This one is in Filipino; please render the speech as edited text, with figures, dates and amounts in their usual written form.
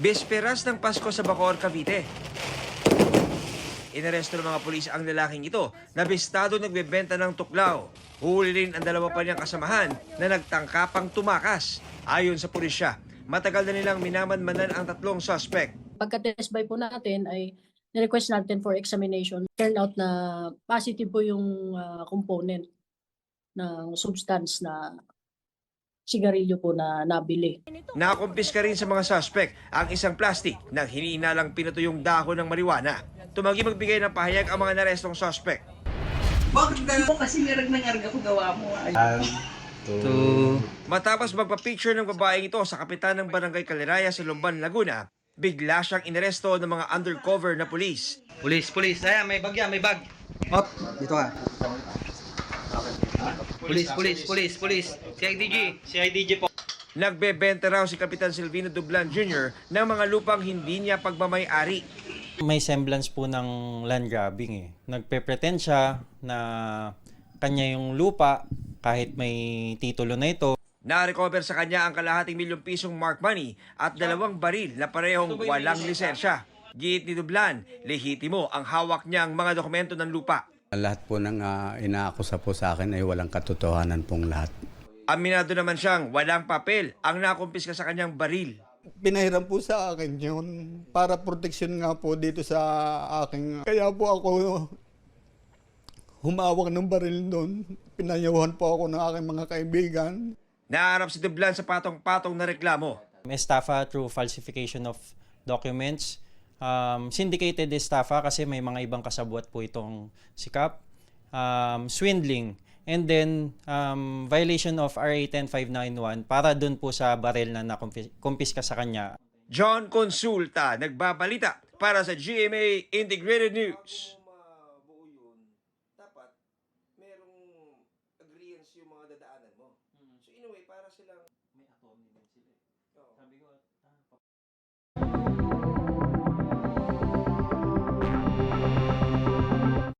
Bisperas ng Pasko sa Bacoor, Cavite. Inaresto ng mga pulis ang lalaking ito na bistado nagbebenta ng tuklaw. Huli rin ang dalawa pa niyang kasamahan na nagtangkapang tumakas. Ayon sa pulisya, matagal na nilang minamanmanan ang tatlong suspect. Pagka-test by po natin ay ni-request natin for examination. Turn out na positive po yung component ng substance na sigarilyo po na nabili. Nakumpiska rin sa mga suspect ang isang plastic na hiniinalang pinatuyong dahon ng marijuana. Tumanggi magbigay ng pahayag ang mga narestong suspect. Bakit na mo kasi nirag ng arga ko gawa mo? Matapos magpa-picture ng babaeng ito sa kapitan ng Barangay Caliraya sa Lumban, Laguna, bigla siyang inaresto ng mga undercover na pulis. Pulis. Ayan, may bag yan, may bag. Hop, dito ka. Pulis. CIDG po. Nagbebenta raw si Kapitan Silvino Dublan Jr. ng mga lupang hindi niya pagmamay-ari. May semblance po ng land grabbing eh. Nagpe-pretend siya na kanya yung lupa kahit may titulo na ito. Na-recover sa kanya ang kalahating milyong pisong mark money at 2 baril na parehong walang lisensya. Giit ni Dublan, lehitimo ang hawak niyang mga dokumento ng lupa. Lahat po ng inaakusa po sa akin ay walang katotohanan pong lahat. Aminado naman siyang walang papel ang nakumpiska sa kanyang baril. Pinahiram po sa akin yun para proteksyon nga po dito sa aking. Kaya po ako humawak ng baril doon. Pinayuhan po ako ng aking mga kaibigan. Naharap si Dublan sa patong-patong na reklamo. Estafa through falsification of documents. Syndicated estafa kasi may mga ibang kasabwat po itong sikap. Swindling. And then, violation of RA 10591 para dun po sa baril na nakumpiska sa kanya. John Consulta, nagbabalita para sa GMA Integrated News. Dapat merong agreeance yung mga dadaanan mo. So in a way, para silang may autonomy din sila. Sabi ko,